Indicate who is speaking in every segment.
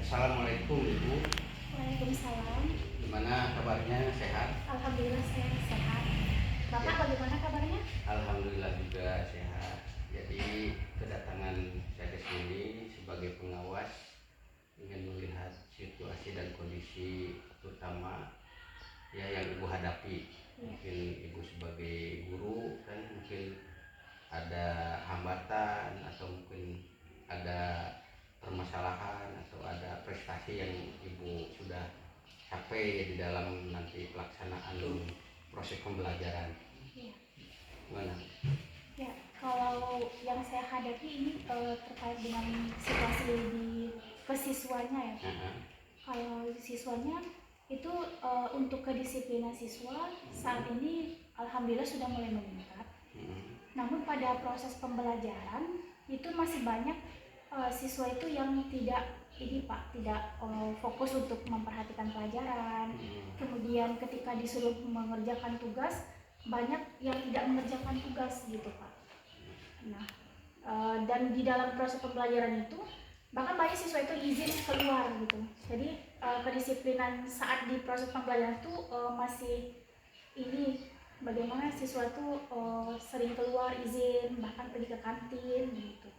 Speaker 1: Assalamualaikum Ibu.
Speaker 2: Waalaikumsalam.
Speaker 1: Gimana kabarnya? Sehat?
Speaker 2: Alhamdulillah saya sehat. Bapak
Speaker 1: Ya.
Speaker 2: bagaimana kabarnya?
Speaker 1: Alhamdulillah juga sehat. Jadi kedatangan saya ke sini sebagai pengawas ingin melihat situasi dan kondisi terutama ya yang Ibu hadapi. Mungkin Ibu sebagai guru kan mungkin ada hambatan atau mungkin ada permasalahan atau ada prestasi yang Ibu sudah capai di dalam nanti pelaksanaan proses pembelajaran. Gimana?
Speaker 2: Ya, kalau yang saya hadapi ini terkait dengan situasi di kesiswanya ya. Kalau siswanya itu untuk kedisiplinan siswa saat ini alhamdulillah sudah mulai meningkat. Namun pada proses pembelajaran itu masih banyak siswa itu yang tidak fokus untuk memperhatikan pelajaran. Kemudian ketika disuruh mengerjakan tugas banyak yang tidak mengerjakan tugas gitu Pak. Nah, dan di dalam proses pembelajaran itu bahkan banyak siswa itu izin keluar gitu. Jadi kedisiplinan saat di proses pembelajaran itu masih ini bagaimana siswa itu sering keluar izin bahkan pergi ke kantin gitu.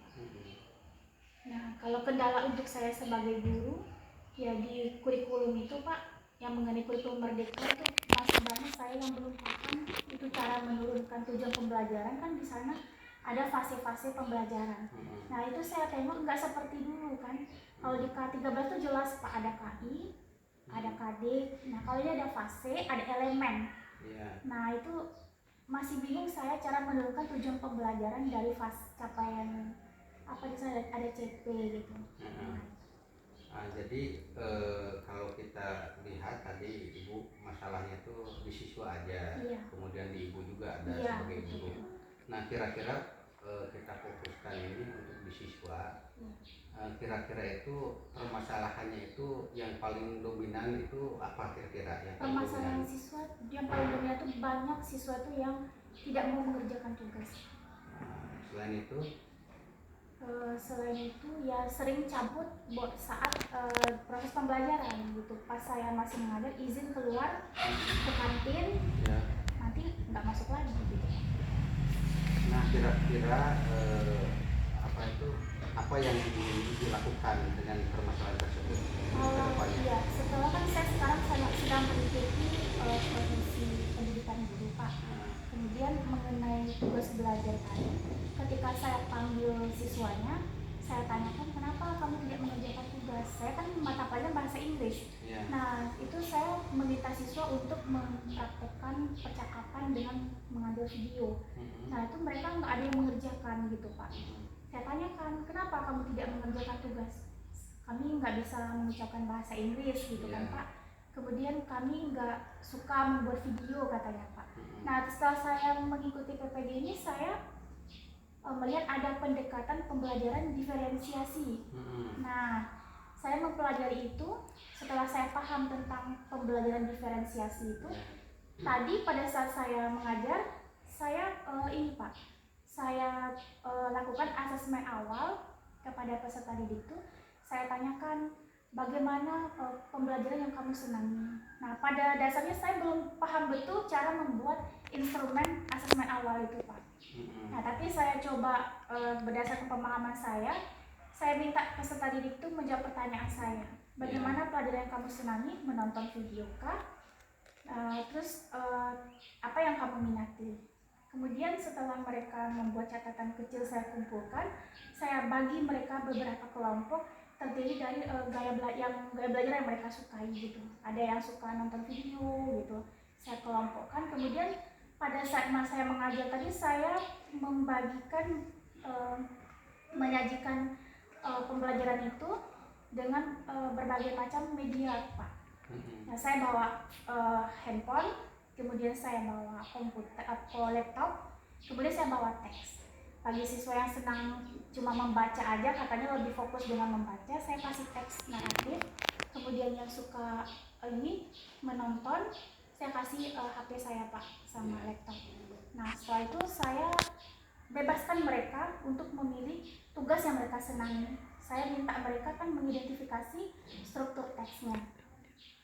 Speaker 2: Nah, kalau kendala untuk saya sebagai guru ya di kurikulum itu Pak, yang mengenai kurikulum merdeka itu masih banyak saya yang belum paham itu cara menurunkan tujuan pembelajaran. Kan di sana ada fase-fase pembelajaran. Nah, itu saya tengok nggak seperti dulu kan. Kalau di K13 itu jelas Pak, ada KI, ada KD. Nah, kalau ini ada fase, ada elemen. Nah, itu masih bingung saya cara menurunkan tujuan pembelajaran dari fase capaian apa di sana ada CP gitu.
Speaker 1: Jadi kalau kita lihat tadi Ibu masalahnya tuh di siswa aja, kemudian di Ibu juga ada sebagai guru. Nah kira-kira kita fokuskan ini untuk di siswa. Kira-kira itu permasalahannya itu yang paling dominan itu apa kira-kira yang paling
Speaker 2: permasalahan
Speaker 1: dominan?
Speaker 2: Siswa yang paling dominan itu banyak siswa itu yang tidak mau mengerjakan tugas. Selain itu ya sering cabut saat proses pembelajaran gitu. Pas saya masih mengajar izin keluar ke kantin, nanti nggak masuk lagi gitu.
Speaker 1: Nah kira-kira apa yang dilakukan dengan permasalahan tersebut?
Speaker 2: Iya, setelah kan saya sekarang sedang mengikuti profesi pendidikan guru Pak. Kemudian mengenai tugas belajar tadi, ketika saya panggil siswanya, saya tanyakan kenapa kamu tidak mengerjakan tugas. Saya kan mata pelajaran bahasa Inggris. Nah, itu saya meminta siswa untuk mempraktekkan percakapan dengan mengambil video. Nah, itu mereka nggak ada yang mengerjakan gitu Pak. Saya tanyakan kenapa kamu tidak mengerjakan tugas. Kami nggak bisa mengucapkan bahasa Inggris gitu kan Pak. Kemudian kami nggak suka membuat video katanya Pak. Nah, setelah saya mengikuti PPD ini, saya melihat ada pendekatan pembelajaran diferensiasi. Nah, saya mempelajari itu setelah saya paham tentang pembelajaran diferensiasi itu. Tadi pada saat saya mengajar, saya saya lakukan asesmen awal kepada peserta didik itu. Saya tanyakan bagaimana pembelajaran yang kamu senangi. Nah, pada dasarnya saya belum paham betul cara membuat instrumen asesmen awal itu Pak. Nah, tapi saya coba berdasarkan pemahaman saya minta peserta didik itu menjawab pertanyaan saya. Bagaimana pelajaran yang kamu senangi? Menonton video kah? Terus apa yang kamu minati? Kemudian setelah mereka membuat catatan kecil saya kumpulkan, saya bagi mereka beberapa kelompok terdiri dari gaya belajar yang mereka sukai gitu. Ada yang suka nonton video gitu, saya kelompokkan. Kemudian pada saat saya mengajar tadi, saya membagikan menyajikan pembelajaran itu dengan berbagai macam media Pak. Nah, saya bawa handphone, kemudian saya bawa komputer atau laptop, kemudian saya bawa teks. Bagi siswa yang senang cuma membaca aja, katanya lebih fokus dengan membaca, saya kasih teks naratif. Kemudian yang suka ini menonton, saya kasih HP saya Pak sama laptop. Nah, setelah itu saya bebaskan mereka untuk memilih tugas yang mereka senangi. Saya minta mereka kan mengidentifikasi teksnya.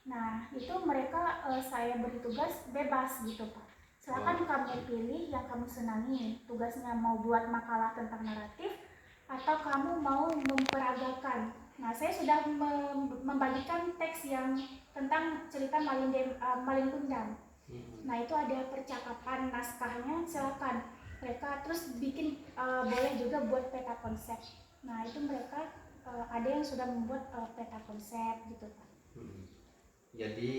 Speaker 2: Nah itu mereka saya beri tugas bebas gitu Pak. Silakan kamu pilih yang kamu senangi. Tugasnya mau buat makalah tentang naratif atau kamu mau memperagakan. Nah saya sudah membagikan teks yang tentang cerita Malin Kundang. Nah itu ada percakapan naskahnya, silakan mereka terus bikin boleh juga buat peta konsep. Nah itu mereka ada yang sudah membuat peta konsep gitu Pak.
Speaker 1: Jadi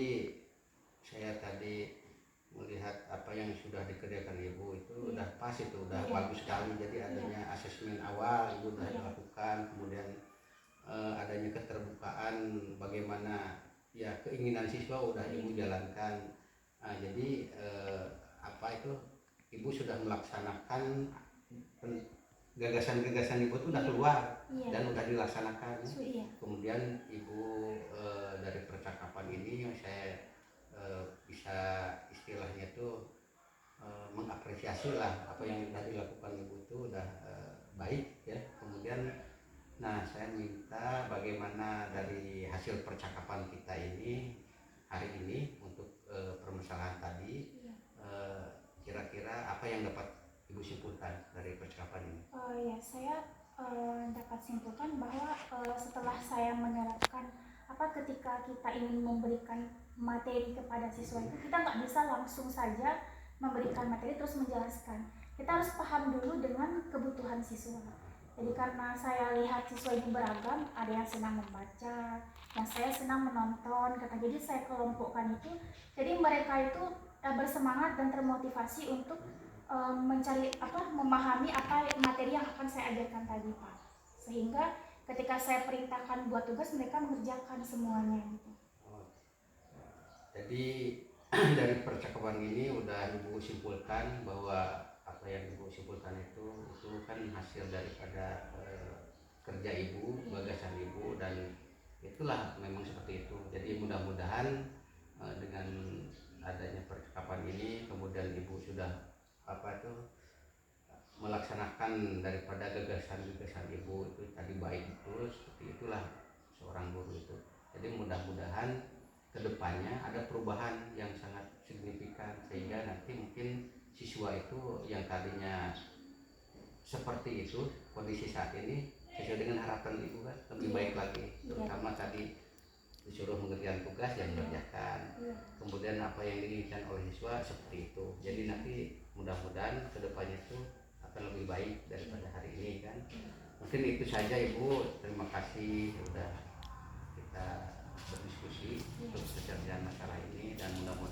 Speaker 1: saya tadi melihat apa yang sudah dikerjakan Ibu itu udah pas, itu udah bagus sekali. Jadi adanya asesmen awal Ibu sudah dilakukan, kemudian adanya keterbukaan bagaimana ya keinginan siswa udah Ibu jalankan. Jadi apa itu Ibu sudah melaksanakan gagasan-gagasan Ibu itu udah keluar dan udah dilaksanakan. Kemudian Ibu dari percakapan ini saya bisa istilahnya itu mengapresiasi lah apa yang sudah dilakukan Ibu itu udah baik ya. Kemudian nah saya minta bagaimana dari hasil percakapan kita ini hari ini untuk permasalahan tadi, kira-kira apa yang dapat Ibu simpulkan dari percakapan ini?
Speaker 2: Ya saya dapat simpulkan bahwa setelah saya menerapkan ketika kita ingin memberikan materi kepada siswa itu kita nggak bisa langsung saja memberikan materi terus menjelaskan. Kita harus paham dulu dengan kebutuhan siswa. Jadi karena saya lihat siswa ini beragam, ada yang senang membaca, yang saya senang menonton, jadi saya kelompokkan itu. Jadi mereka itu bersemangat dan termotivasi untuk mencari memahami apa materi yang akan saya ajarkan tadi Pak. Sehingga ketika saya perintahkan buat tugas mereka mengerjakan semuanya gitu.
Speaker 1: Jadi dari percakapan ini udah Ibu simpulkan bahwa apa yang Ibu simpulkan itu kan hasil daripada kerja Ibu, gagasan Ibu, dan itulah memang seperti itu. Jadi mudah-mudahan dengan adanya percakapan ini kemudian Ibu sudah melaksanakan daripada gagasan-gagasan Ibu itu tadi baik betul, seperti itulah seorang guru itu. Jadi mudah-mudahan kedepannya ada perubahan yang sangat signifikan sehingga nanti mungkin siswa itu yang tadinya seperti itu kondisi saat ini sesuai dengan harapan Ibu kan lebih baik lagi, terutama tadi disuruh mengerjakan tugas yang mengerjakan, kemudian apa yang diinginkan oleh siswa seperti itu. Jadi nanti mudah-mudahan kedepannya itu akan lebih baik daripada hari ini kan. Mungkin itu saja Ibu, terima kasih sudah kita berdiskusi untuk pekerjaan masalah ini dan mudah-mudahan